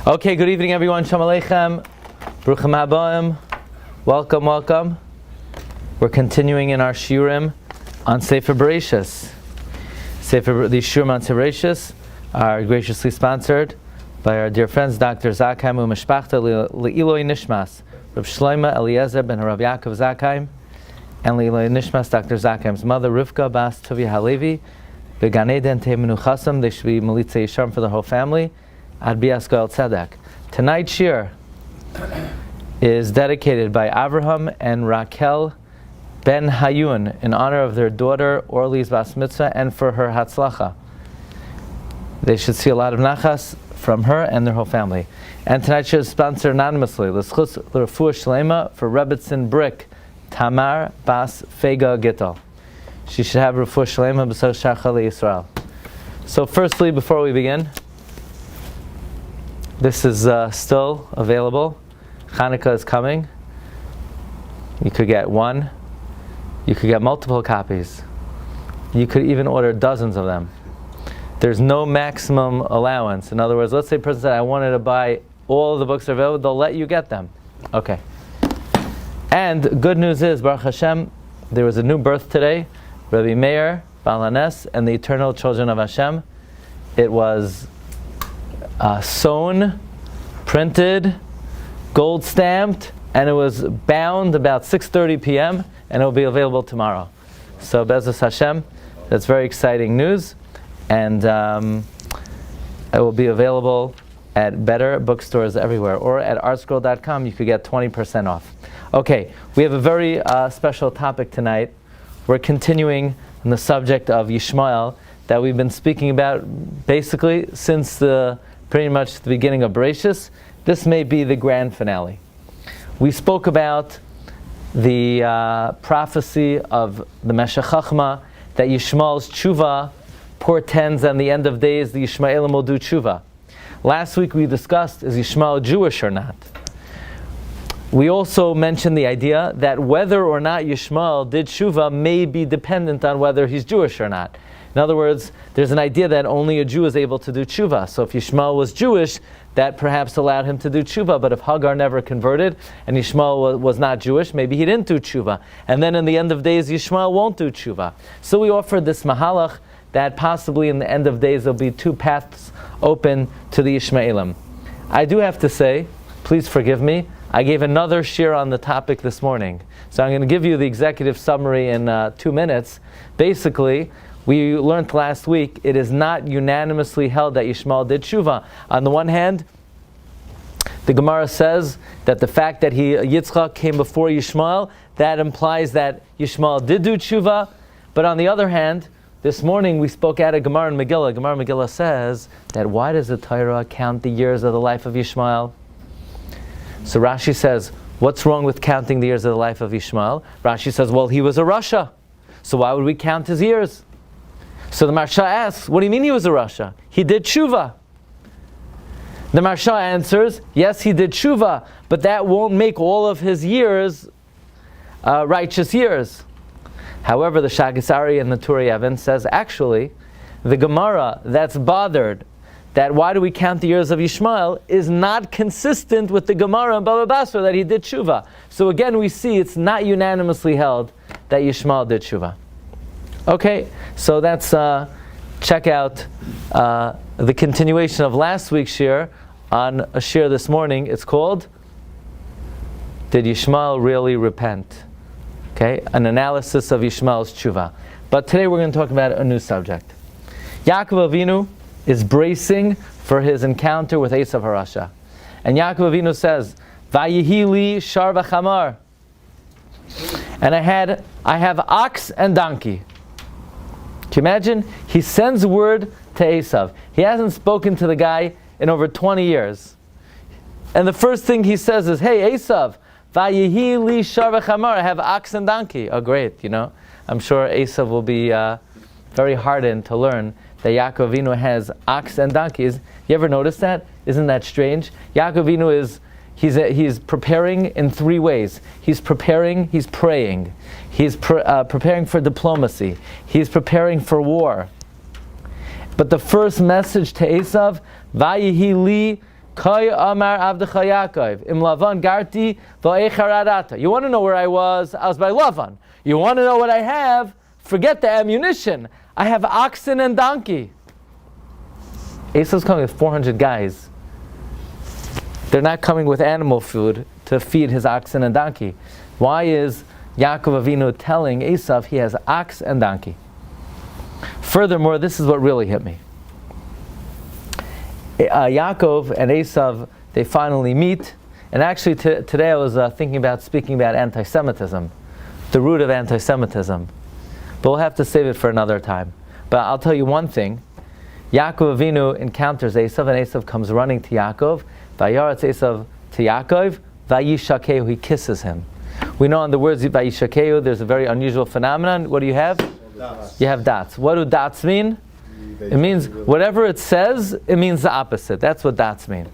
Okay, good evening everyone. Shalom Aleichem. Bruchim Habayim. Welcome. We're continuing in our shiurim on Sefer Bereshis. The shiurim on Sefer Bereshis are graciously sponsored by our dear friends Dr. Zakheim Umeshpachta Le'iloi Nishmas, Rav Shlomo Eliezer ben Rav Yaakov Zakheim, and Le'iloi Nishmas, Dr. Zakheim's mother Rivka Bas Tovia Halevi, Began Eden Teimenu Chasam. They should be Melitza Yisharm for the whole family. Ad Bias Goel Tzedek. Tonight's shir is dedicated by Avraham and Raquel Ben Hayun in honor of their daughter Orli's Bas Mitzvah and for her Hatzlacha. They should see a lot of nachas from her and their whole family. And tonight's shir is sponsored anonymously. L'schus l'refuah shlema for Rebbetzin Brick Tamar Bas Fega Gittel. She should have refuah shlema b'sar sharcha leYisrael. So firstly, before we begin, this is still available. Hanukkah is coming. You could get one. You could get multiple copies. You could even order dozens of them. There's no maximum allowance. In other words, let's say a person said, I wanted to buy all of the books that are available, they'll let you get them. Okay. And good news is, Baruch Hashem, there was a new birth today. Rabbi Meir, Balanes, and the eternal children of Hashem. It was sewn, printed, gold stamped, and it was bound about 6:30 p.m. and it will be available tomorrow. So Be'ezus Hashem, that's very exciting news, and it will be available at better bookstores everywhere, or at artscroll.com. You could get 20% off. Okay, we have a very special topic tonight. We're continuing on the subject of Yishmael that we've been speaking about basically since pretty much the beginning of Bereshis. This may be the grand finale. We spoke about the prophecy of the Meshech Chachma that Yishmael's tshuva portends on the end of days the Yishmaelim will do tshuva. Last week we discussed, is Yishmael Jewish or not? We also mentioned the idea that whether or not Yishmael did tshuva may be dependent on whether he's Jewish or not. In other words, there's an idea that only a Jew is able to do tshuva. So if Yishmael was Jewish, that perhaps allowed him to do tshuva. But if Hagar never converted and Yishmael was not Jewish, maybe he didn't do tshuva. And then in the end of days, Yishmael won't do tshuva. So we offered this mahalach that possibly in the end of days there'll be two paths open to the Yishmaelim. I do have to say, please forgive me, I gave another shir on the topic this morning. So I'm going to give you the executive summary in 2 minutes. Basically, we learned last week, it is not unanimously held that Yishmael did tshuva. On the one hand, the Gemara says that the fact that Yitzchak came before Yishmael, that implies that Yishmael did do tshuva. But on the other hand, this morning we spoke out of Gemara and Megillah. Gemara and Megillah says that why does the Torah count the years of the life of Yishmael? So Rashi says, what's wrong with counting the years of the life of Yishmael? Rashi says, well, he was a Rasha, so why would we count his years? So the Marsha asks, what do you mean he was a Rasha? He did tshuva. The Marsha answers, yes, he did tshuva, but that won't make all of his years righteous years. However, the Shagasari and the Turei Even says, actually, the Gemara that's bothered that why do we count the years of Yishmael is not consistent with the Gemara in Baba Basra that he did tshuva. So again, we see it's not unanimously held that Yishmael did tshuva. Okay, so that's check out the continuation of last week's shir on a shir this morning. It's called Did Yishmael Really Repent? Okay, an analysis of Yishmael's tshuva. But today we're going to talk about a new subject. Yaakov Avinu is bracing for his encounter with Esav Harasha. And Yaakov Avinu says, Vayihi li shar v'chamar. And I have ox and donkey. Can you imagine? He sends word to Esav. He hasn't spoken to the guy in over 20 years. And the first thing he says is, hey Esav, Vayihi li shar v'chamar. I have ox and donkey. Oh great, I'm sure Esav will be very hardened to learn that Yaakov Avinu has ox and donkeys. You ever notice that? Isn't that strange? Yaakov Avinu he's preparing in 3 ways. He's praying, he's preparing for diplomacy, he's preparing for war. But the first message to Esav, Vayihi li Kay Amar Avdecha Yaakov, Im Lavan Garti Va'echaradata. You want to know where I was? I was by Lavan. You want to know what I have? Forget the ammunition. I have oxen and donkey. Esau's coming with 400 guys. They're not coming with animal food to feed his oxen and donkey. Why is Yaakov Avinu telling Esau he has ox and donkey? Furthermore, this is what really hit me. Yaakov and Esau, they finally meet. And actually today I was thinking about speaking about anti-Semitism, the root of anti-Semitism. But we'll have to save it for another time. But I'll tell you one thing. Yaakov Avinu encounters Esau, and Esau comes running to Yaakov. Vayaretz Esau to Yaakov, Vayishakeu, he kisses him. We know in the words Vayishakeu, there's a very unusual phenomenon. What do you have? Dots. You have dots. What do dots mean? It means whatever it says, it means the opposite. That's what dots mean.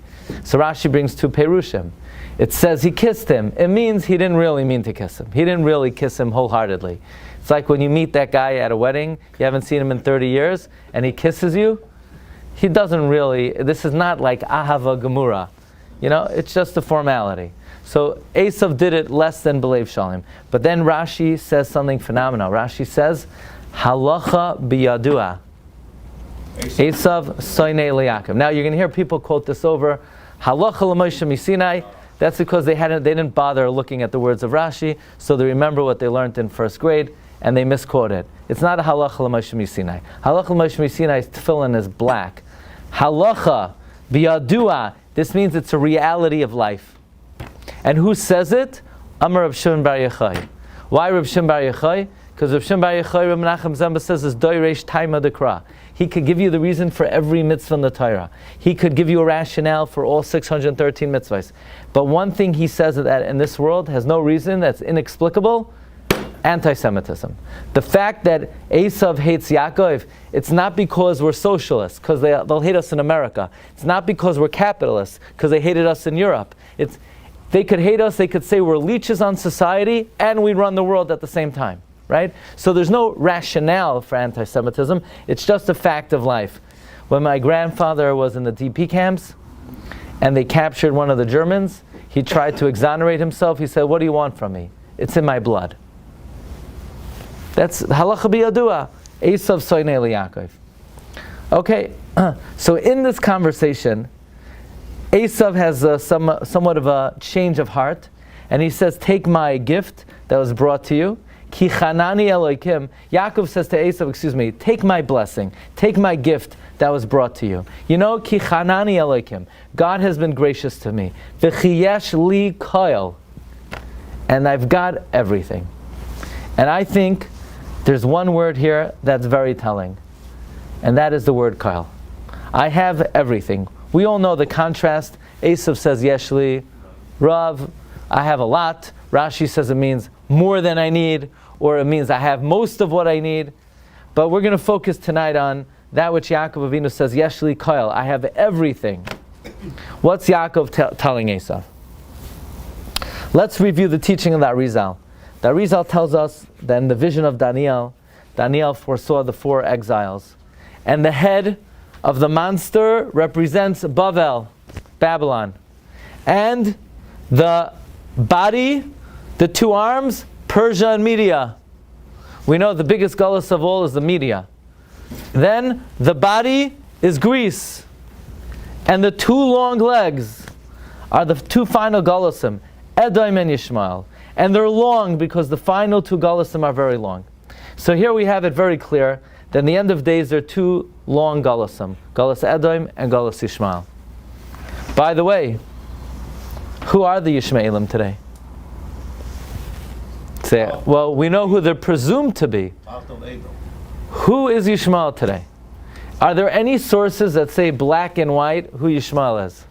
So Rashi brings two perushim. It says he kissed him. It means he didn't really mean to kiss him. He didn't really kiss him wholeheartedly. It's like when you meet that guy at a wedding, you haven't seen him in 30 years, and he kisses you. He doesn't really, this is not like Ahava Gemura. You know, it's just a formality. So Esav did it less than Belev Shalim. But then Rashi says something phenomenal. Rashi says, Halacha biyadua. Esav soinei liyakim. Now you're going to hear people quote this over. Halacha l'Moshe misinai. That's because they didn't bother looking at the words of Rashi, so they remember what they learned in first grade, and they misquote it. It's not a halacha l'Moshe misinai. Halacha l'Moshe misinai's tefillin is black. Halacha biyadua. This means it's a reality of life. And who says it? Amar Reb Shimon Bar Yochai. Why Reb Shimon Bar Yochai? Because Reb Shimon Bar Yochai, Reb Menachem Zamba says, is doiresh taima dekra. He could give you the reason for every mitzvah in the Torah. He could give you a rationale for all 613 mitzvahs. But one thing he says that in this world has no reason, that's inexplicable, anti-Semitism. The fact that Esav hates Yaakov, it's not because we're socialists, because they'll hate us in America. It's not because we're capitalists, because they hated us in Europe. They could hate us, they could say we're leeches on society, and we run the world at the same time. Right? So there's no rationale for anti-Semitism. It's just a fact of life. When my grandfather was in the DP camps and they captured one of the Germans, he tried to exonerate himself. He said, "What do you want from me? It's in my blood." That's halacha biyadua. Esav soinei liYaakov. Okay, so in this conversation, Esav has somewhat of a change of heart, and he says, "Take my gift that was brought to you." Ki chanani Elokim. Yaakov says to Esav, take my blessing, take my gift that was brought to you. You know, ki chanani Elokim. God has been gracious to me. V'chiyesh li koil. And I've got everything. And I think there's one word here that's very telling. And that is the word koil. I have everything. We all know the contrast. Esav says, Yeshli, Rav, I have a lot. Rashi says it means more than I need, or it means I have most of what I need. But we're going to focus tonight on that which Yaakov Avinu says, Yeshli koil, I have everything. What's Yaakov telling Esav? Let's review the teaching of the Arizal. The Arizal tells us that in the vision of Daniel foresaw the 4 exiles. And the head of the monster represents Babel, and the body, the 2 arms, Persia and Media. We know the biggest gullus of all is the Media. Then the body is Greece. And the 2 long legs are the 2 final gullusim, Edom and Yishmael. And they're long because the final 2 gullusim are very long. So here we have it very clear that in the end of days there are 2 long gullusim, Gullus Edom and Gullus Yishmael. By the way, who are the Yishmaelim today? Well, we know who they're presumed to be. Who is Yishmael today? Are there any sources that say black and white who Yishmael is?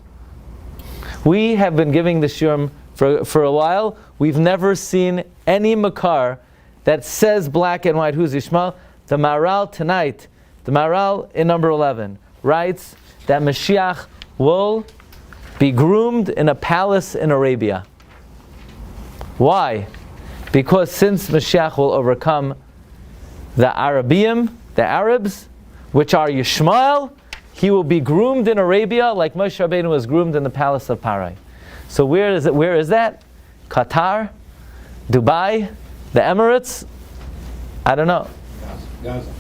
We have been giving the shiurim for a while. We've never seen any makar that says black and white who's Yishmael. The Maharal tonight, the Maharal in number 11, writes that Mashiach will be groomed in a palace in Arabia. Why? Because since Mashiach will overcome the Arabiim, the Arabs, which are Yishmael, he will be groomed in Arabia like Moshe Rabbeinu was groomed in the palace of Parai. So where is it? Where is that? Qatar? Dubai? The Emirates? I don't know. Gaza.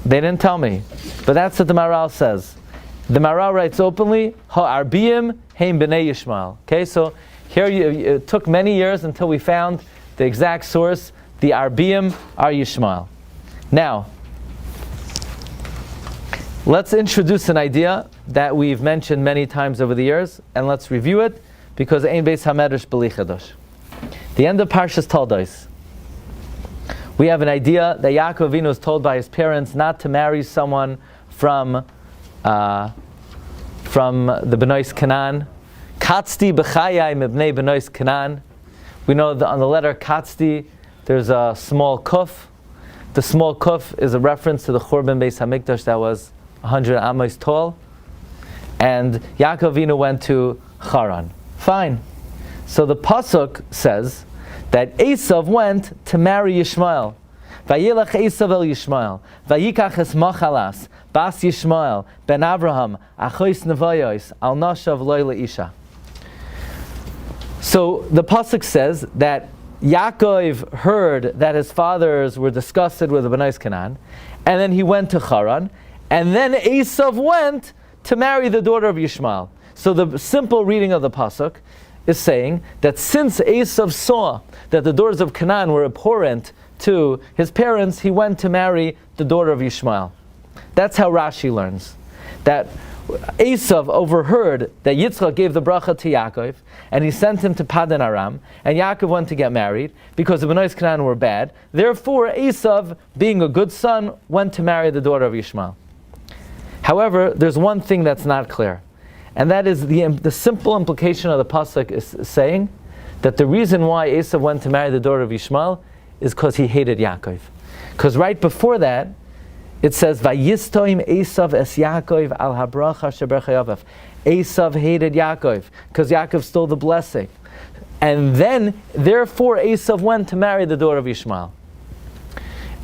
They didn't tell me. But that's what the Maral says. The Maral writes openly, Ha'arbiyim heim b'nei Yishmael. Okay, so here it took many years until we found the exact source. The Arbiyim are Yishmael. Now, let's introduce an idea that we've mentioned many times over the years, and let's review it, because Ein Beis HaMedrash B'li Chadosh. The end of Parshas Toldos. We have an idea that Yaakov Avinu was told by his parents not to marry someone from the Benois Canaan. Katzti b'chayai mibnei Benois Canaan. We know that on the letter Katzti there's a small kuf. The small kuf is a reference to the Churban Beis HaMikdash that was 100 amos tall. And Yaakov Avinu went to Haran. Fine. So the pasuk says that Esav went to marry Yishmael. Vayilach Esav el Yishmael. Vayikach es machalas. Bas Yishmael. Ben Avraham. Achois nevayos. Al nashav loy isha. So the pasuk says that Yaakov heard that his fathers were disgusted with the Bnei Canaan, and then he went to Haran, and then Esav went to marry the daughter of Yishmael. So the simple reading of the pasuk is saying that since Esav saw that the daughters of Canaan were abhorrent to his parents, he went to marry the daughter of Yishmael. That's how Rashi learns. That Esav overheard that Yitzchak gave the bracha to Yaakov, and he sent him to Padan Aram, and Yaakov went to get married because the Bnei Canaan were bad. Therefore, Esav, being a good son, went to marry the daughter of Yishmael. However, there's one thing that's not clear, and that is the simple implication of the pasuk is saying that the reason why Esav went to marry the daughter of Yishmael is because he hated Yaakov. Because right before that, it says, Vayistoim Esav es Yaakov al habracha sheberchayav. Esav hated Yaakov because Yaakov stole the blessing. And then, therefore, Esav went to marry the daughter of Yishmael.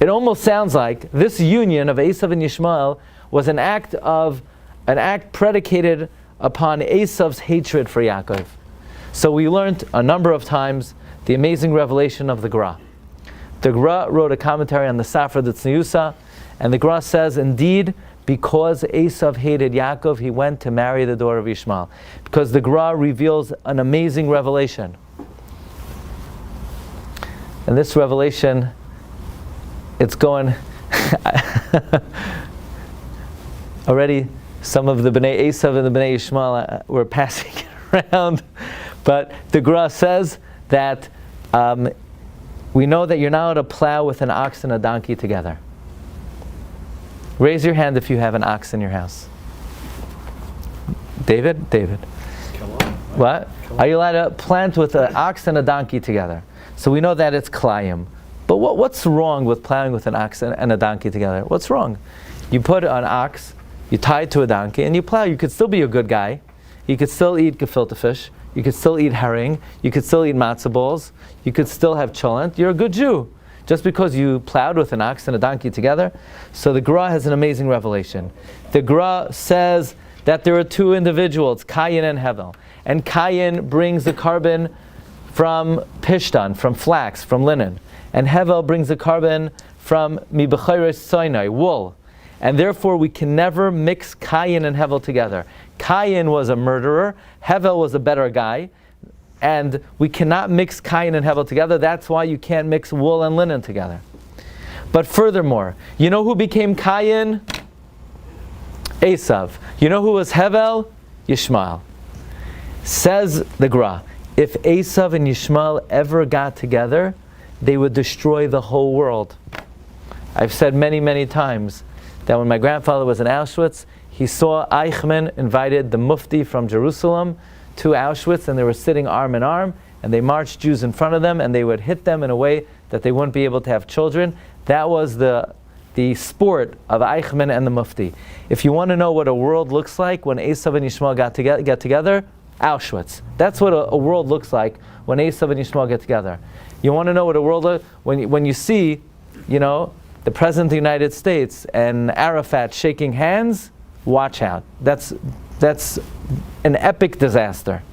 It almost sounds like this union of Esav and Yishmael was an act predicated upon Esav's hatred for Yaakov. So we learned a number of times the amazing revelation of the Gra. The Gra wrote a commentary on the Safra Tzniusa, and the Gra says, indeed, because Esav hated Yaakov, he went to marry the daughter of Yishmael. Because the Gra reveals an amazing revelation. And this revelation, it's going... Already, some of the Bnei Esav and the Bnei Yishmael were passing it around. But the Gra says that we know that you're not allowed to plow with an ox and a donkey together. Raise your hand if you have an ox in your house. David? Come on. What? Are you allowed to plant with an ox and a donkey together? So we know that it's klayim. But what's wrong with plowing with an ox and a donkey together? What's wrong? You put an ox, you tie it to a donkey, and you plow. You could still be a good guy. You could still eat gefilte fish. You could still eat herring. You could still eat matzah balls. You could still have cholent. You're a good Jew. Just because you plowed with an ox and a donkey together. So the Gra has an amazing revelation. The Gra says that there are two individuals, Cain and Hevel. And Cain brings the carbon from pishtan, from flax, from linen. And Hevel brings the carbon from mibechiris Sinai, wool. And therefore we can never mix Cain and Hevel together. Cain was a murderer, Hevel was a better guy. And we cannot mix Cain and Hevel together. That's why you can't mix wool and linen together. But furthermore, you know who became Cain? Esav. You know who was Hevel? Yishmael. Says the Gra, if Esav and Yishmael ever got together, they would destroy the whole world. I've said many, many times that when my grandfather was in Auschwitz, he saw Eichmann invited the Mufti from Jerusalem to Auschwitz, and they were sitting arm in arm, and they marched Jews in front of them, and they would hit them in a way that they wouldn't be able to have children. That was the sport of Eichmann and the Mufti. If you want to know what a world looks like when Esav and Yishmael get together, Auschwitz. That's what a world looks like when Esav and Yishmael get together. You want to know what a world looks when you see, the President of the United States and Arafat shaking hands? watch out. That's an epic disaster.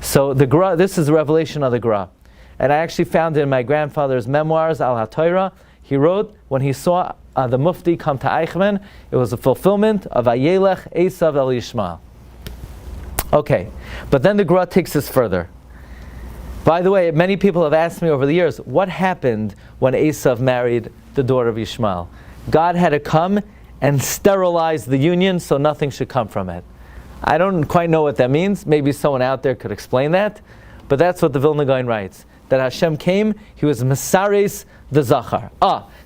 So the Gra, this is the revelation of the Gra. And I actually found it in my grandfather's memoirs, Al HaTorah. He wrote, when he saw the Mufti come to Eichmann, it was a fulfillment of Vayelech Esav El Yishmael. Okay, but then the Gra takes us further. By the way, many people have asked me over the years, what happened when Esav married the daughter of Yishmael? God had to come and sterilize the union so nothing should come from it. I don't quite know what that means. Maybe someone out there could explain that. But that's what the Vilna Gaon writes. That Hashem came, He was Mesares the Zachar.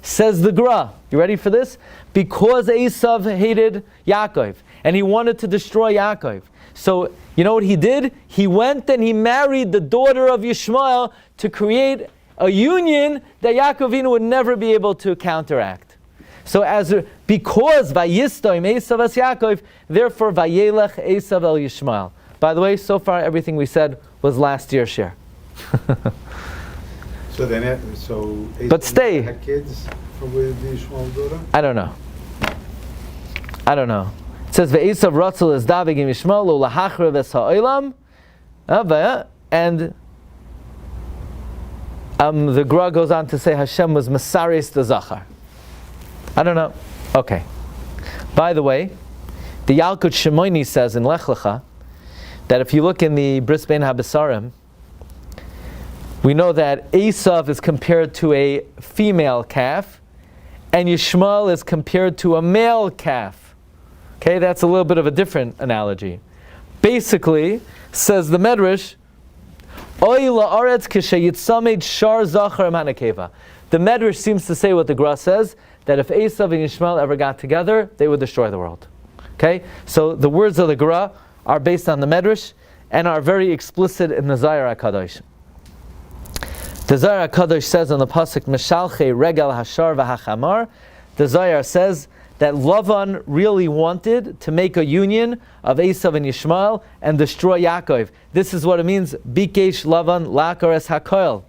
Says the Gra, you ready for this? Because Esav hated Yaakov, and he wanted to destroy Yaakov. So, you know what he did? He went and he married the daughter of Yishmael to create a union that Yaakov Avinu would never be able to counteract. So because Vayistoim Esav as Yaakov, therefore Vayelech Esav el Yishmael. By the way, so far everything we said was last year's share. So Esav But stay. Had kids with the Yishmael's daughter? I don't know. It says Ve'esav Ratzul es Davig im Yishmael lo lahachrev es ha'olam. And the Gra goes on to say Hashem was Mesares the Zachar. I don't know. Okay. By the way, the Yalkut Shimoini says in Lech Lecha that if you look in the Bris Bein HaBesarim, we know that Esav is compared to a female calf, and Yishmael is compared to a male calf. Okay, that's a little bit of a different analogy. Basically, says the Medrash, Oy la'aretz k'sheyitzamed shar zachar manakeva. The Medrash seems to say what the Gra says, that if Esav and Yishmael ever got together, they would destroy the world. Okay, so the words of the Gra are based on the Medrash and are very explicit in the Zohar HaKadosh. The Zohar HaKadosh says on the pasuk Meshalchei Regel Hashar v'Hachamar, the Zohar says that Lavan really wanted to make a union of Esav and Yishmael and destroy Yaakov. This is what it means, Bikesh Lavan Lakar es HaKoil.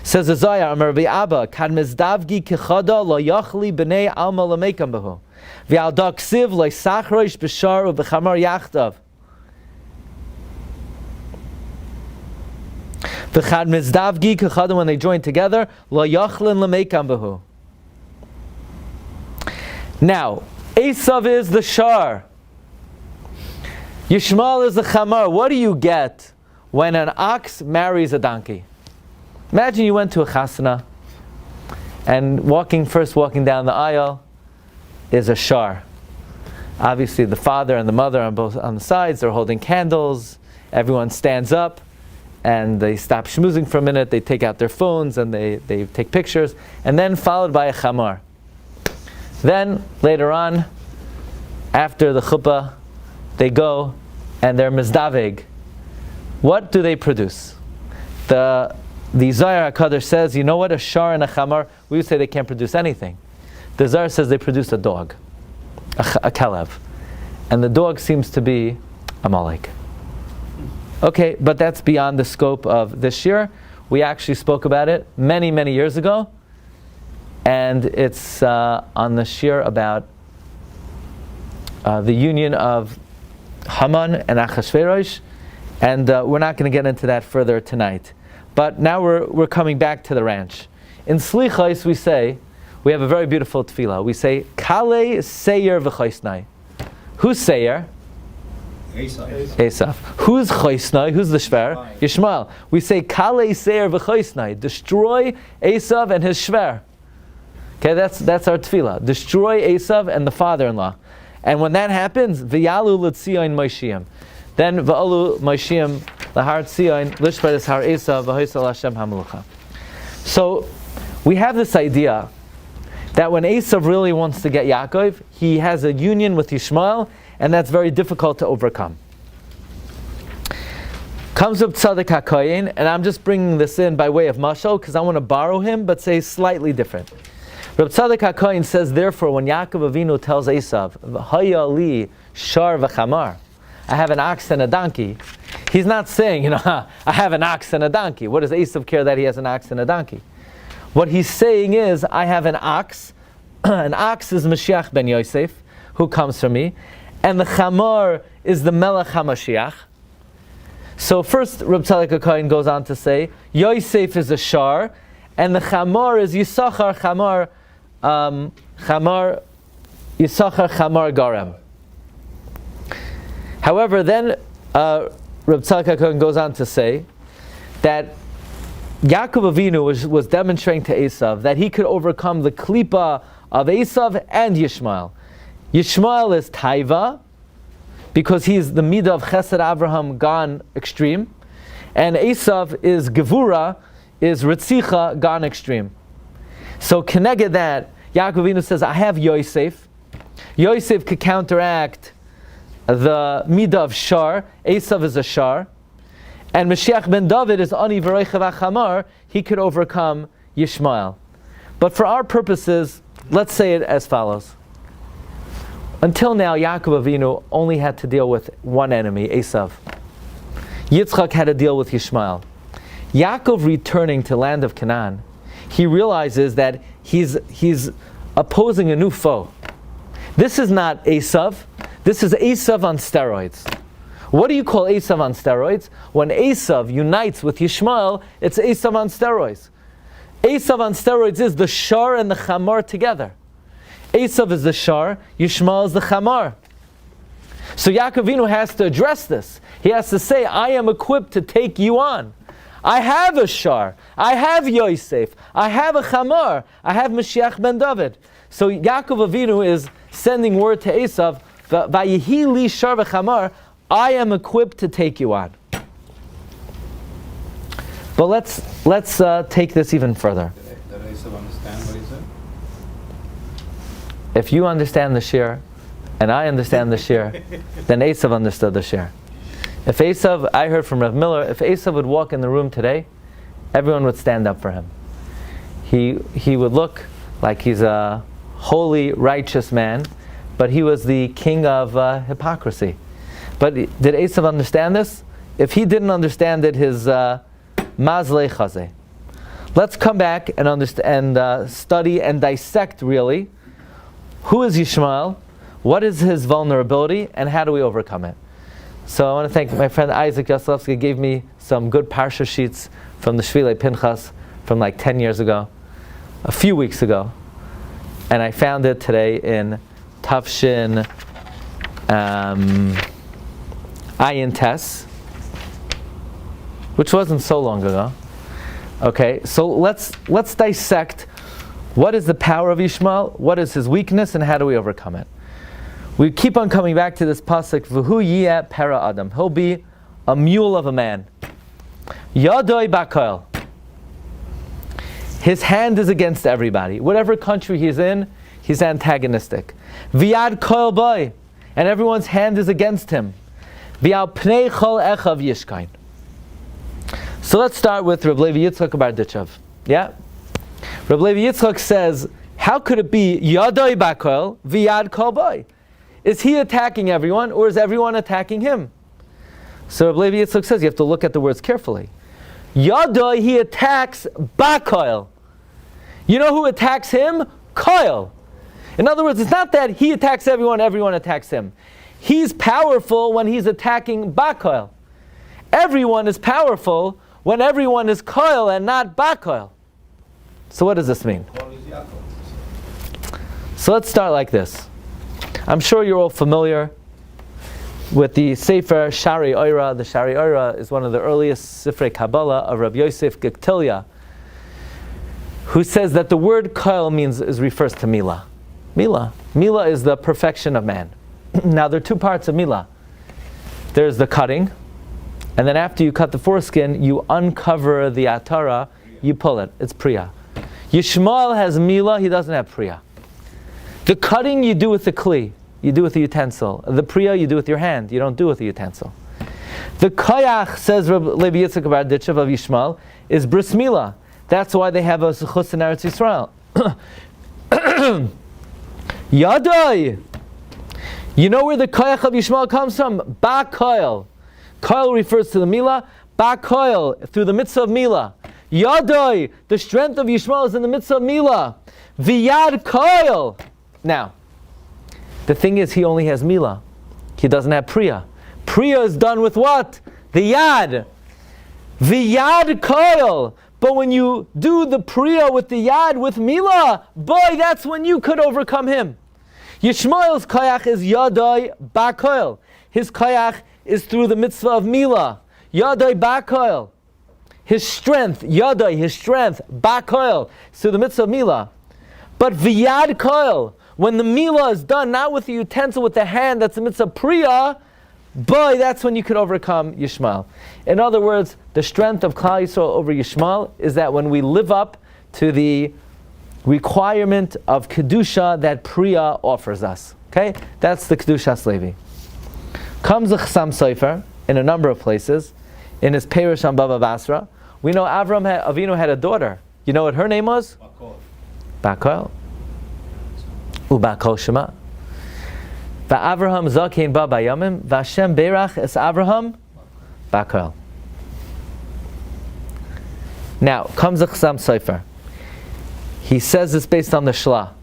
Says the Zohar, Amar Rabbi Abba, Kad Mezdavgi Kechada Lo Yachli B'nei Alma Lamekam Behu V'al Daksiv Lo Sachroish B'shar U'B'chamar Yachtav V'chad Mezdavgi Kechada, when they joined together, Lo Yachlin Lamekam Behu. Now, Esav is the shar. Yishmael is the chamar. What do you get when an ox marries a donkey? Imagine you went to a chasana, and walking down the aisle is a shar. Obviously, the father and the mother on the sides, they're holding candles. Everyone stands up, and they stop schmoozing for a minute. They take out their phones and they take pictures, and then followed by a chamar. Then, later on, after the chuppah, they go and they're mizdaveg. What do they produce? The Zohar HaKadosh says, you know what, a shar and a chamar, we would say they can't produce anything. The Zohar says they produce a dog, a kelev. And the dog seems to be a malek. Okay, but that's beyond the scope of this year. We actually spoke about it many, many years ago. And it's on the shir about the union of Haman and Achashverosh, and we're not going to get into that further tonight. But now we're coming back to the ranch. In Slichos we have a very beautiful tefillah. We say Kale Seir v'Choisnai. Who's Seir? Esav. Who's Choisnai? Who's the shver? Yishmael. We say Kale Seir v'Choisnai. Destroy Esav and his shver. Okay, that's our tefillah. Destroy Esav and the father-in-law. And when that happens, v'yalu l'tzion Moshiim. Then v'alu Moshiim l'har tzion l'shpedes har Esav v'hoisal Hashem hamelucha. So we have this idea that when Esav really wants to get Yaakov, he has a union with Yishmael, and that's very difficult to overcome. Comes up Tzaddik HaKoyin, and I'm just bringing this in by way of mashal because I want to borrow him, but say slightly different. Rabbi Tzaddik HaKoyin says, therefore, when Yaakov Avinu tells Esav, "V'haya li shar v'chamar," I have an ox and a donkey, he's not saying, I have an ox and a donkey. What does Esav care that he has an ox and a donkey? What he's saying is, I have an ox. An ox is Mashiach ben Yosef, who comes from me. And the Chamar is the Melech HaMashiach. So first, Reb Tzadok HaKohen goes on to say, Yosef is a shar, and the Chamar is Yisachar Yisachar Chamar Garem. However, then Reb Tzadok HaKohen goes on to say that Yaakov Avinu was demonstrating to Esav that he could overcome the klipa of Esav and Yishmael. Yishmael is Taiva, because he's the midah of Chesed Avraham gone extreme, and Esav is Gevura, is Ritzicha gone extreme. So connected that, Yaakov Avinu says, I have Yosef. Yosef could counteract the midah of Shar. Esav is a Shar. And Mashiach ben David is Ani v'Roichav Achamar. He could overcome Yishmael. But for our purposes, let's say it as follows. Until now, Yaakov Avinu only had to deal with one enemy, Esav. Yitzchak had to deal with Yishmael. Yaakov returning to land of Canaan, he realizes that he's opposing a new foe. This is not Esav. This is Esav on steroids. What do you call Esav on steroids? When Esav unites with Yishmael, it's Esav on steroids. Esav on steroids is the Shar and the Chamar together. Esav is the Shar, Yishmael is the Chamar. So Yaakov Avinu has to address this. He has to say, I am equipped to take you on. I have a Shar, I have Yosef, I have a Chamar, I have Mashiach ben David. So Yaakov Avinu is sending word to Esav, Vayihi li Shar v'Chamar, I am equipped to take you on. But let's take this even further. Did Esav understand what he said? If you understand the shir, and I understand the shir, then Esav understood the shir. If Esav, I heard from Rav Miller, if Esav would walk in the room today, everyone would stand up for him. He would look like he's a holy, righteous man, but he was the king of hypocrisy. But did Esav understand this? If he didn't understand it, his mazlei chazeh. Let's come back and understand, study and dissect really. Who is Yishmael? What is his vulnerability? And how do we overcome it? So I want to thank my friend Isaac Yoslowski. Gave me some good parsha sheets from the Shvilei Pinchas from like 10 years ago, a few weeks ago. And I found it today in Tafshin Ayin Tes, which wasn't so long ago. Okay, so let's dissect what is the power of Yishmael, what is his weakness, and how do we overcome it. We keep on coming back to this pasuk, V'hu yiyeh para adam. He'll be a mule of a man. Yadoi bakoil. His hand is against everybody. Whatever country he's in, he's antagonistic. V'yad koil boy. And everyone's hand is against him. V'al pnei chol echav yishkain. So let's start with Reb Levi Yitzchak Bar Ditchav. Yeah? Reb Levi Yitzchak says, how could it be Yadoi bakoil, v'yad kol boy? Is he attacking everyone, or is everyone attacking him? So Reb Levi Yitzchak says you have to look at the words carefully. Yadoi, he attacks bakoil. You know who attacks him? Koil. In other words, it's not that he attacks everyone, everyone attacks him. He's powerful when he's attacking bakoil. Everyone is powerful when everyone is koil and not bakoil. So what does this mean? So let's start like this. I'm sure you're all familiar with the Sefer Shari Oira. The Shari Oira is one of the earliest Sifrei Kabbalah of Rabbi Yosef Gektilia, who says that the word koil refers to Mila. Mila. Mila is the perfection of man. Now there are two parts of Mila. There's the cutting, and then after you cut the foreskin, you uncover the atara, you pull it. It's Priya. Yishmael has Mila, he doesn't have Priya. The cutting you do with the kli, you do with the utensil. The priya you do with your hand, you don't do with the utensil. The koyach, says Rabbi Levi Yitzchak Bar Ditchav of Yishmael, is bris milah. That's why they have a zechus in Eretz Yisrael. Yadai. You know where the koyach of Yishmael comes from? Ba koil. Koil refers to the milah. Ba koil, through the mitzvah of milah. Yadai, the strength of Yishmael is in the mitzvah of milah. V'yad koil. Now, The thing is, he only has Mila. He doesn't have Priya. Priya is done with what? The Yad. V'yad koil. But when you do the Priya with the Yad, with Mila, boy, that's when you could overcome him. Yishmael's koyach is Yadai Bakoil. His koyach is through the mitzvah of Mila. Yadai Bakoil. His strength, Yadai, his strength, Bakoil, is through the mitzvah of Mila. But V'yad koil, when the Mila is done, not with the utensil, with the hand, that's the mitzvah Priya, boy, that's when you could overcome Yishmael. In other words, the strength of Klal Yisrael over Yishmael is that when we live up to the requirement of Kedusha that Priya offers us. Okay? That's the Kedushas Levi. Comes a Chassam Sofer in a number of places. In his Perush on Bava Basra, we know Avinu had a daughter. You know what her name was? Bakol. Ubakol Shema. Va'avraham zakein ba bayamim, v'Hashem berach es Avraham Bakol. Now, comes a Chassam Sofer. He says this based on the Shla.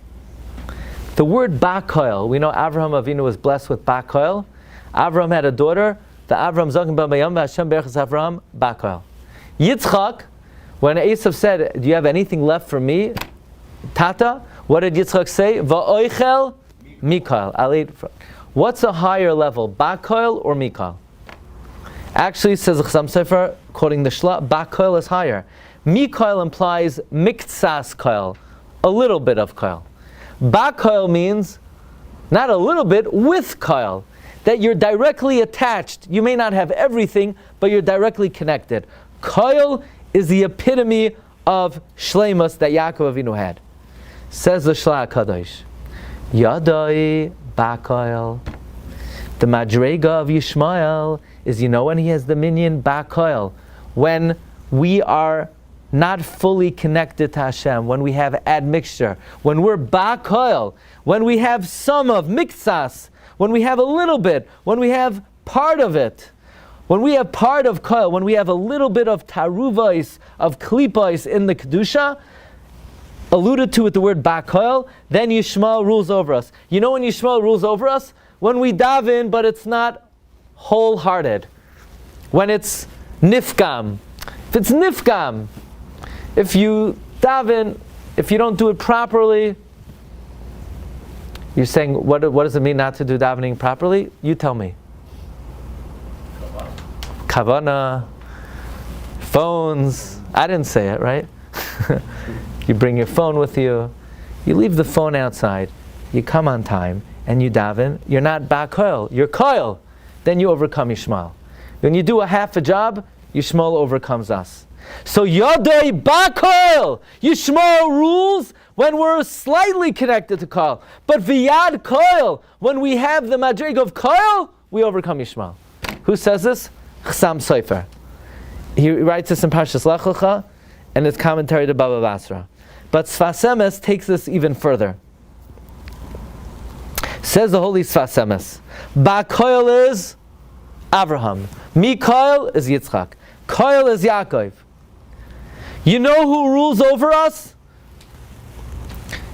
The word Bakol, we know Avraham Avinu was blessed with Bakol. Avraham had a daughter. The Avraham zakein ba bayamim, v'Hashem berach es Avraham Bakol. Yitzchak, when Esav said, "Do you have anything left for me, Tata?" What did Yitzchak say? Va'oichel Mikal. I'll eat. What's a higher level, Bakol or Mikal? Actually, says the Chassam Sofer, quoting the Shla, Bakol is higher. Mikal implies miktsas koil, a little bit of koil. Bakol means not a little bit, with koil, that you're directly attached. You may not have everything, but you're directly connected. Koil is the epitome of shleimus that Yaakov Avinu had. Says the Shla HaKadosh, Yadai Bakoil. The Madrega of Yishmael is, when he has the minyan Bakoil, when we are not fully connected to Hashem, when we have admixture, when we're Bakoil, when we have some of Miktsas, when we have a little bit, when we have part of it, when we have part of Koil, when we have a little bit of Taruvais, of Klipais in the Kedusha, alluded to with the word Bakoil, then Yishmael rules over us. You know when Yishmael rules over us? When we daven, but it's not wholehearted. When it's nifgam. If it's nifgam, if you daven, if you don't do it properly, you're saying, what does it mean not to do davening properly? You tell me. Kavana, phones. I didn't say it, right? You bring your phone with you. You leave the phone outside. You come on time and you daven. You're not Bakoil, you're Koil. Then you overcome Yishmael. When you do a half a job, Yishmael overcomes us. So Yodei Bakoil, Yishmael rules when we're slightly connected to Koil. But V'yad Koil, when we have the madrig of Koil, we overcome Yishmael. Who says this? Chassam Sofer. He writes this in Parshas Lech Lecha, and it's commentary to Baba Basra. But Sfas Emes takes this even further. Says the holy Sfas Emes, Bakoil is Avraham, Mikoil is Yitzchak, Koil is Yaakov. You know who rules over us?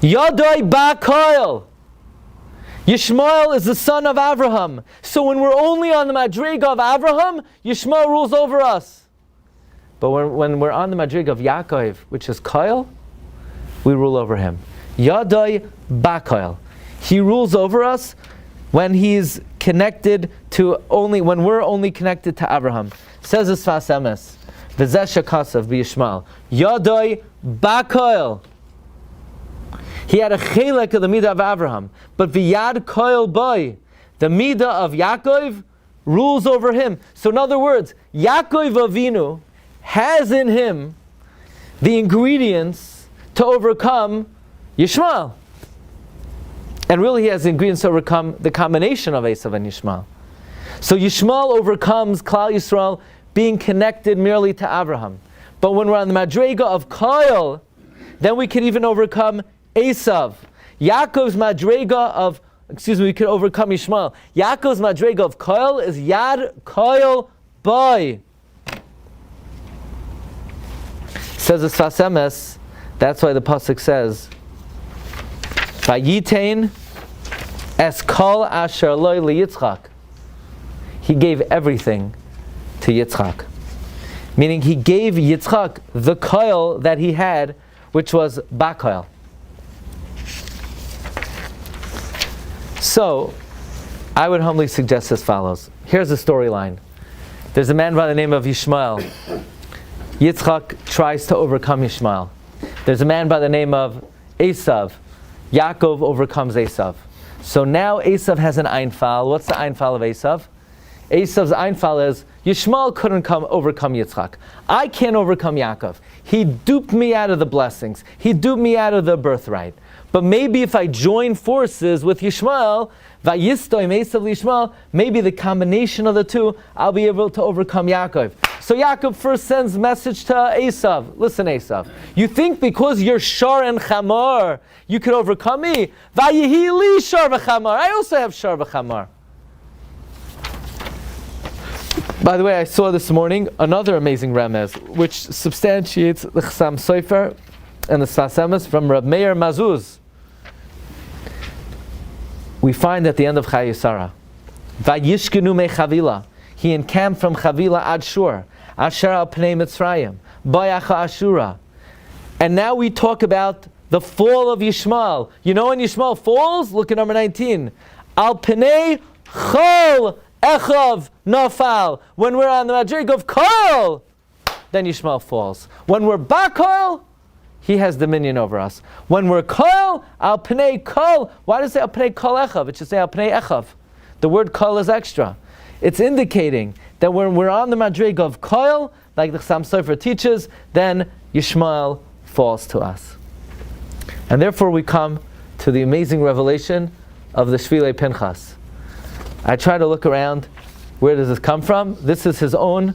Yadai Bakoil. Yishmael is the son of Avraham. So when we're only on the madrig of Avraham, Yishmael rules over us. But when we're on the madrig of Yaakov, which is Koil, we rule over him. Yadai Bakoil. He rules over us when he's connected to when we're only connected to Avraham. Says the Sfas Emes, V'zeh shekasav b'Yishmael, Yadai Bakoil. He had a chelek of the midah of Avraham, but v'yad koil boy, the midah of Yaakov rules over him. So in other words, Yaakov Avinu has in him the ingredients to overcome Yishmael. And really he has the ingredients to overcome the combination of Esav and Yishmael. So Yishmael overcomes Klal Yisrael being connected merely to Avraham. But when we're on the madrega of Koil, then we can even overcome Esav. Yaakov's madrega we could overcome Yishmael. Yaakov's madrega of Koil is Yad Koil Boy. Says the Sfas Emes, that's why the pasuk says, Vayitain as kol asher loy liYitzchak. He gave everything to Yitzchak. Meaning he gave Yitzchak the koil that he had, which was bakoil. So, I would humbly suggest as follows. Here's the storyline. There's a man by the name of Yishmael. Yitzchak tries to overcome Yishmael. There's a man by the name of Esav. Yaakov overcomes Esav. So now Esav has an Einfal. What's the Einfal of Esav? Esav's Einfal is, Yishmael couldn't overcome Yitzchak. I can't overcome Yaakov. He duped me out of the blessings. He duped me out of the birthright. But maybe if I join forces with Yishmael, Vayistoim Esav Yishmael, maybe the combination of the two, I'll be able to overcome Yaakov. So Yaakov first sends a message to Esav. Listen, Esav, you think because you're shar and chamar, you could overcome me? Vayihi li shar v'chamar. I also have shar v'chamar. By the way, I saw this morning another amazing remez, which substantiates the Chassam Sofer and the Sfas Emes from Reb Meir Mazuz. We find at the end of Chayei Sarah, Vayishkenu me Chavila. He encamped from Chavila ad Shur, Asher al Pnei Mitzrayim, Bayacha Ashura. And now we talk about the fall of Yishmael. You know when Yishmael falls? Look at number 19. Al Pnei Chol Echav Nafal. When we're on the Madrig of Kol, then Yishmael falls. When we're Bakol, he has dominion over us. When we're Kol, Al Pnei Kol. Why does it say Al Pnei Kol Echav? It should say Al Pnei Echav. The word Kol is extra. It's indicating that when we're on the Madrig of Kol, like the Chassam Sofer teaches, then Yishmael falls to us. And therefore we come to the amazing revelation of the Shvilei Pinchas. I try to look around, where does this come from? This is his own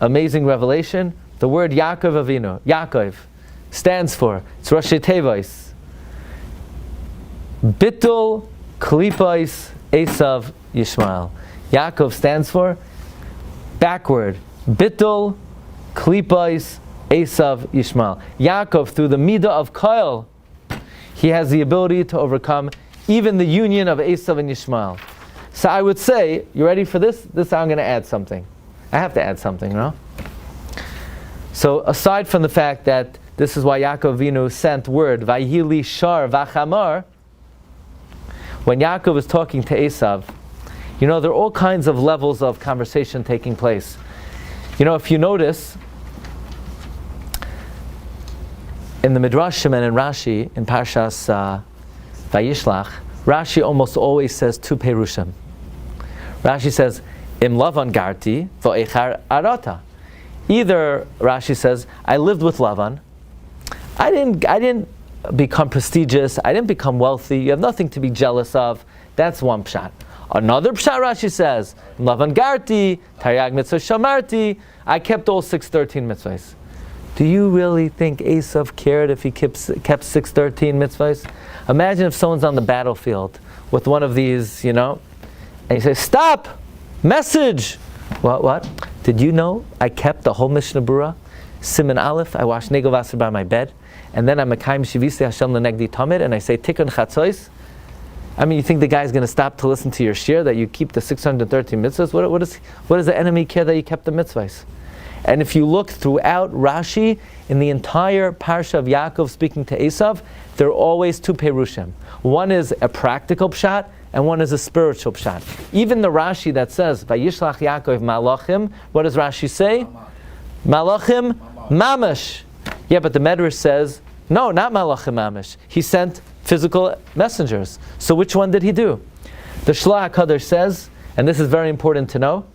amazing revelation. The word Yaakov Avinu, Yaakov, stands for, it's Rashi Tevois, Bittul Klipos Esav Yishmael. Yaakov stands for, backward, Bittul Klipos Esav Yishmael. Yaakov, through the midah of Koil, he has the ability to overcome even the union of Esav and Yishmael. So I would say, you ready for this? I'm going to add something. I have to add something, no? So aside from the fact that this is why Yaakov Avinu sent word, Vayili Shar Vachamar, when Yaakov is talking to Esav, you know, there are all kinds of levels of conversation taking place. You know, if you notice, in the Midrashim and in Rashi, in Parshas Vayishlach, Rashi almost always says two perushim. Rashi says, Im Lavan garti v'echar arata. Either Rashi says, I lived with Lavan. I didn't become prestigious. I didn't become wealthy. You have nothing to be jealous of. That's one pshat. Another pshat Rashi says, Lavan garti, taryag mitzvah shamarti. I kept all 613 mitzvahs. Do you really think Esav cared if he kept 613 mitzvahs? Imagine if someone's on the battlefield with one of these, you know, and you say, stop! Message! What? Did you know I kept the whole Mishnah Berurah? Siman Aleph, I wash Negel Vaser by my bed, and then I'm a Kaim Shivisi Hashem Lenegdi Tamid, and I say Tikkun Chatzois. I mean, you think the guy's going to stop to listen to your shir that you keep the 613 mitzvahs? What does the enemy care that you kept the mitzvahs? And if you look throughout Rashi, in the entire parsha of Yaakov speaking to Esav, there are always two perushim. One is a practical pshat, and one is a spiritual pshat. Even the Rashi that says, Vayishlach Yaakov malachim, what does Rashi say? Malachim mamash. Yeah, but the Medrash says, no, not malachim mamash. He sent physical messengers. So which one did he do? The Shlach HaKadosh says, and this is very important to know,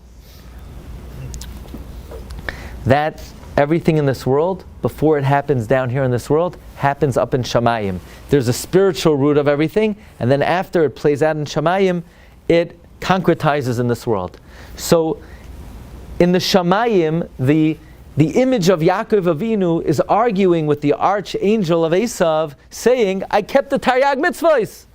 that everything in this world, before it happens down here in this world, happens up in Shamayim. There's a spiritual root of everything, and then after it plays out in Shamayim, it concretizes in this world. So, in the Shamayim, the image of Yaakov Avinu is arguing with the archangel of Esav, saying, I kept the Taryag mitzvahs.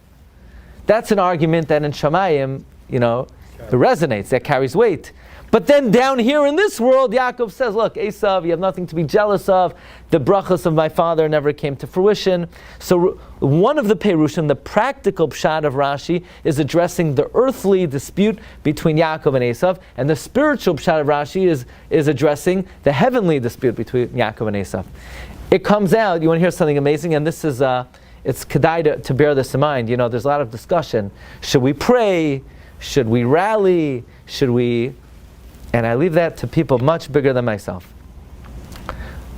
That's an argument that in Shamayim, you know, it resonates, that carries weight. But then down here in this world, Yaakov says, look, Esav, you have nothing to be jealous of. The brachas of my father never came to fruition. So one of the Perushim, the practical pshat of Rashi, is addressing the earthly dispute between Yaakov and Esav, and the spiritual pshat of Rashi is addressing the heavenly dispute between Yaakov and Esav. It comes out, you want to hear something amazing, and this is, it's kedai to bear this in mind. You know, there's a lot of discussion. Should we pray? Should we rally? Should we... And I leave that to people much bigger than myself.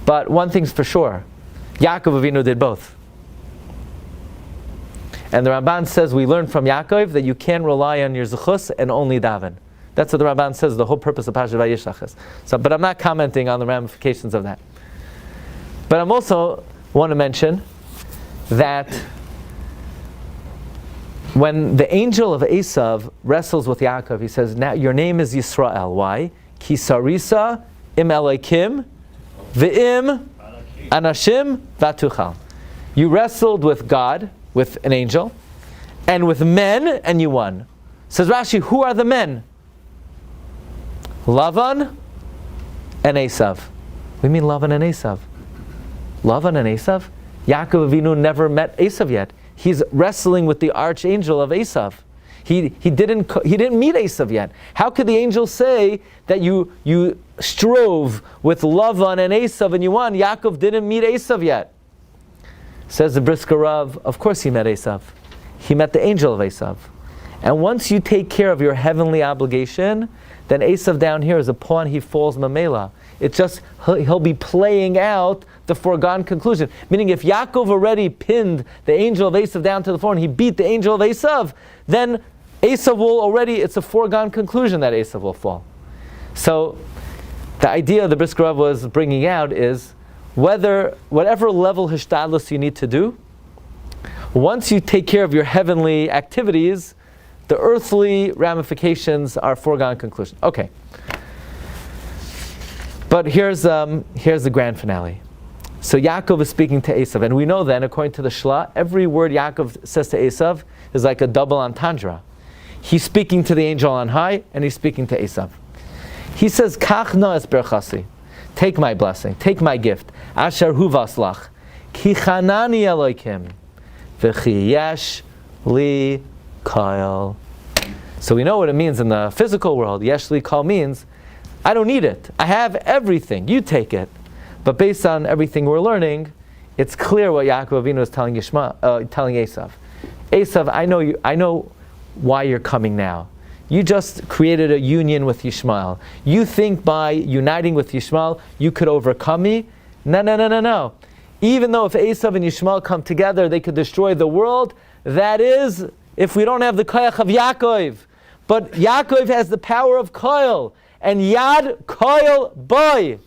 But one thing's for sure, Yaakov Avinu did both. And the Ramban says we learn from Yaakov that you can rely on your zechus and only daven. That's what the Ramban says, the whole purpose of Parashat Vayishlach is. So, but I'm not commenting on the ramifications of that. But I'm also want to mention that when the angel of Esav wrestles with Yaakov, he says, now your name is Yisrael. Why? Ki sarisa im Elokim v'im anashim vatuchal. You wrestled with God, with an angel, and with men, and you won. Says Rashi, who are the men? Lavan and Esav. We mean Lavan and Esav. Lavan and Esav? Yaakov Avinu never met Esav yet. He's wrestling with the archangel of Esav. He didn't meet Esav yet. How could the angel say that you strove with Lavan and Esav and you won? Yaakov didn't meet Esav yet. Says the Brisker Rav, of course he met Esav. He met the angel of Esav. And once you take care of your heavenly obligation, then Esav down here is a pawn, he falls mamela. It's just, he'll be playing out the foregone conclusion. Meaning if Yaakov already pinned the angel of Esav down to the floor and he beat the angel of Esav, then Esav will already, it's a foregone conclusion that Esav will fall. So the idea the Brisker Rav was bringing out is whatever level hishtadlus you need to do, once you take care of your heavenly activities, the earthly ramifications are foregone conclusion. Okay. But here's the grand finale. So Yaakov is speaking to Esav, and we know then, according to the Shla, every word Yaakov says to Esav is like a double entendre. He's speaking to the angel on high, and he's speaking to Esav. He says, Kach na es berchasi. Take my blessing, take my gift. Asher hu vaslach. Ki chanani Elokim. V'chi yesh li kol. So we know what it means in the physical world. Yesh li kol means, I don't need it. I have everything. You take it. But based on everything we're learning, it's clear what Yaakov Avinu is telling Esav. Esav, I know why you're coming now. You just created a union with Yishmael. You think by uniting with Yishmael, you could overcome me? No. Even though if Esav and Yishmael come together, they could destroy the world. That is, if we don't have the koyach of Yaakov. But Yaakov has the power of koil. And Yad Koil Boy.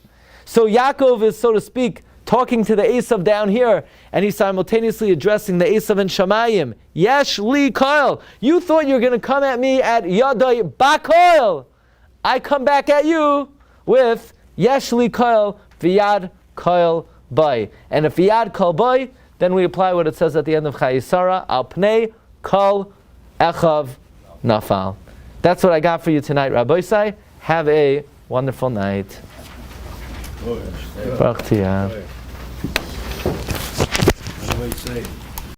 So Yaakov is, so to speak, talking to the Esav down here, and he's simultaneously addressing the Esav and Shamayim. Yesh li Koil. You thought you were going to come at me at Yadai Bakoil. I come back at you with Yesh li Koil v'Yad Koil Boy. And if Yad Koil Boy, then we apply what it says at the end of Chayisara, Al Pnei Kol Echav Nafal. That's what I got for you tonight, Rabbi Sai. Have a wonderful night. Baruch Tiyah. What do I say?